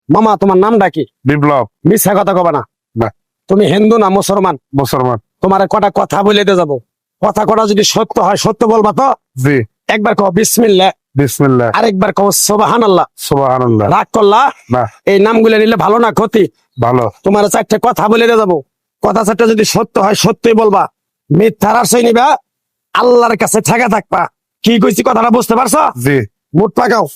মামা তোমার নামটা কি? বিপ্লব। মিথ্যা কথা কবা না। না। তুমি হিন্দু না মুসলমান? মুসলমান। তোমার কটা কথা বলে দিয়ে যাবো, কথা কটা যদি সত্য হয় সত্য বলবা তো? জি। একবার কও বিসমিল্লাহ। বিসমিল্লাহ। আরেকবার কও সুবহানাল্লাহ। সুবহানাল্লাহ। রাগ করলা? না। এই নামগুলো নিলে ভালো না ক্ষতি? ভালো। তোমার চারটে কথা বলে দিয়ে যাবো, কথা চারটে যদি সত্য হয় সত্যই বলবা, মিথ্যার আশ্রয় নিবা, আল্লাহর কাছে ঠেকা থাকবা। কি কইছি কথাটা বুঝতে পারছো? জি। মুখ পাকাও।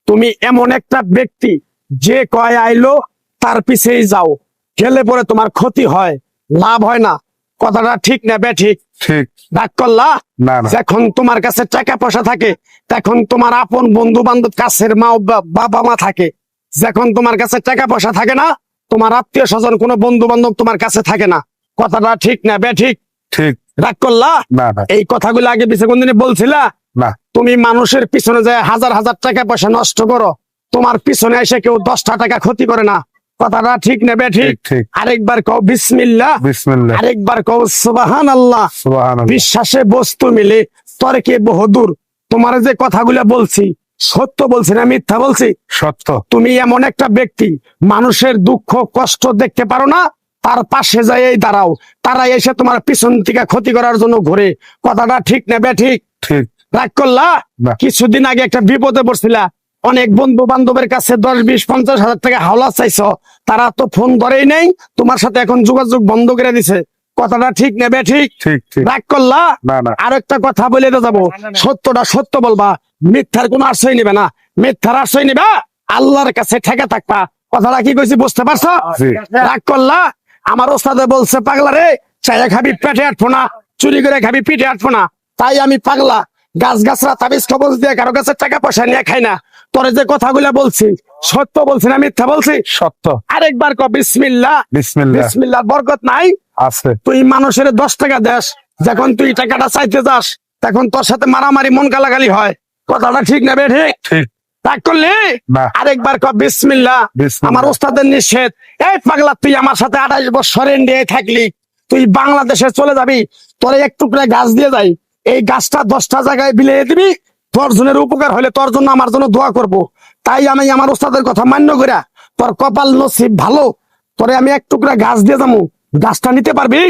তুমি এমন একটা ব্যক্তি যে কয় আইলো তার পিছেই যাও, গেলে পরে তোমার ক্ষতি হয়, লাভ হয় না। কথাটা ঠিক না বে ঠিক? ঠিক। রাগ করলা? না না। যখন তোমার কাছে টাকা পয়সা থাকে তখন তোমার আপন বন্ধু বান্ধব, কাছের মা বাবা মা থাকে। যখন তোমার কাছে টাকা পয়সা থাকে না, তোমার আত্মীয় স্বজন কোনো বন্ধু বান্ধব তোমার কাছে থাকে না। কথাটা ঠিক না বে ঠিক? ঠিক। রাগ করলা? না না। এই কথাগুলো আগে পিছে কোনদিন বলছিলা? না। তুমি মানুষের পিছনে যায় হাজার হাজার টাকা পয়সা নষ্ট করো, তোমার পিছনে এসে কেউ 10টা টাকা ক্ষতি করে না। কথাটা ঠিক নেবে ঠিক? ঠিক। আরেকবার কও বিসমিল্লাহ। বিসমিল্লাহ। আরেকবার কও সুবহানাল্লাহ। সুবহানাল্লাহ। বিশ্বাসে বস্তু মিলে তর্কে বহুদূর। তোমার যে কথাগুলো বলছি সত্য বলছি না মিথ্যা বলছি? সত্য। তুমি এমন একটা ব্যক্তি, মানুষের দুঃখ কষ্ট দেখতে পারো না, তার পাশে যাই দাঁড়াও, তারা এসে তোমার পিছন থেকে ক্ষতি করার জন্য ঘুরে। কথাটা ঠিক নেবে ঠিক? ঠিক। রাগ করলা? না। কিছুদিন আগে একটা বিপদে পড়ছিলা, অনেক বন্ধু বান্ধবের কাছে 10, 20, 50 হাজার টাকা হাওলা চাইছো, তারা তো ফোন ধরেই নেই, তোমার সাথে এখন যোগাযোগ বন্ধ করে দিছে। কথাটা ঠিক নেবে ঠিক? ঠিক। ঠিক। রাগ করলা? না না। আর একটা কথা বলে তো যাবো, সত্যটা সত্য বলবা, মিথ্যার কোনো আশ্রয় নিবে না। মিথ্যার আশ্রয় নিবা, আল্লাহর কাছে ঠেকে থাকবা। কথাটা কি কইছি বুঝতে পারছো? জি। রাগ করলা? আমার ওস্তাদে বলছে পাগলা রে, চাইয়া খাবি পেটে আটবো না, চুরি করে খাবি পিঠে আটবো না। তাই আমি পাগলা, গাছ গাছরা তাবিজ কবজ দিয়ে কারো কাছে টাকা পয়সা নিয়ে খাই না। তোরে যে কথাগুলা বলছি সত্য বলছি না মিথ্যা বলছি? সত্য। আরেকবার ক বিসমিল্লাহ। বিসমিল্লাহ। বিসমিল্লাহর বরকত নাই? আছে। তুই মানুষের 10 টাকা দেস, যখন তুই টাকাটা চাইতে যাস তখন তোর সাথে মারামারি মন গালাগালি হয়। কথাটা ঠিক না বে ঠিক? ঠিক। রাগ করলি? না। আরেকবার ক বিসমিল্লাহ। বিসমিল্লাহ। আমার ওস্তাদের নিষেধ। এই পাগলা, তুই আমার সাথে 28 বছর ইন্ডিয়ায় থাকলি, তুই বাংলাদেশে চলে যাবি, তোরে এক টুকরা গাছ দিয়ে যাই, এই গাছটা 10টা জায়গায় বিলিয়ে দিবি, তোর জনের উপকার হলে তোর জন্য আমার জন্য দোয়া করব। তাই আমি আমার ওস্তাদের কথা মান্য করিয়া, তোর কপাল নসিব ভালো, তোরে আমি এক টুকরা গাছ দিয়ে যাবো, গাছটা নিতে পারবি?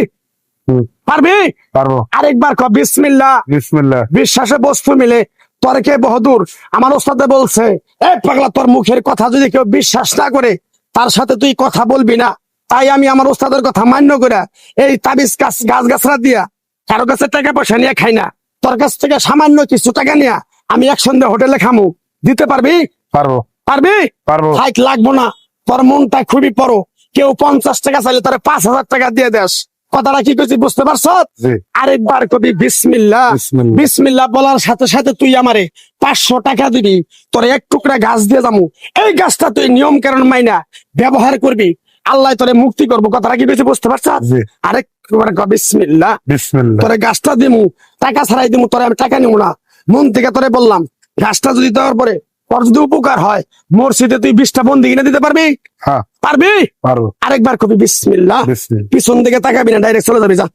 পারবি? পারবো। আরেকবার ক বিসমিল্লাহ। বিসমিল্লাহ। বিশ্বাসে বস্তু মিলে তর্কে বহুদূর। আমার ওস্তাদে বলছে, এই পাগলা, তোর মুখের কথা যদি কেউ বিশ্বাস না করে তার সাথে তুই কথা বলবি না। তাই আমি আমার ওস্তাদের কথা মান্য করে এই তাবিজ গাছ গাছরা দিয়া কারো কাছে টাকা পয়সা নিয়ে খাই না। তোর কাছ থেকে সামান্য কিছু টাকা নিয়ে আমি একসঙ্গে হোটেলে খামু, দিতে পারবি? পারবো। পারবি? পারবো। হাইট লাগবো না, তোর মনটা খুবই বড়। কেউ 50 টাকা চাইলে তার 5000 টাকা দিয়ে দেস। কথাটা কি কইছি বুঝতে পারছ? জি। আরেকবার কবি বিসমিল্লাহ। বিসমিল্লাহ। বিসমিল্লাহ বলার সাথে সাথে তুই আমারে 500 টাকা দিবি, তোর এক টুকরা গাছ দিয়ে যাবো। এই গাছটা তুই নিয়ম কারণ মাইনা ব্যবহার করবি, আল্লাহ তোরে মুক্তি করবো। কথাটা কি কইছি বুঝতে পারছ? জি। আরেকবার কবি বিসমিল্লাহ। বিসমিল্লাহ। তোরে গাছটা দিমু, টাকা ছাড়াই দিমু, তোরে আমি টাকা নিবো না, মন থেকে তোরে বললাম। গাছটা যদি দেওয়ার পরে তোর যদি উপকার হয়, মসজিদে তুই 20টা বন্দি কিনে দিতে পারবি? হ্যাঁ পারবি? পারবো। আরেকবার কবি বিসমিল্লাহ। বিসমিল্লাহ। পিছন দিকে তাকাবি না, ডাইরেক্ট চলে যাবি, যা।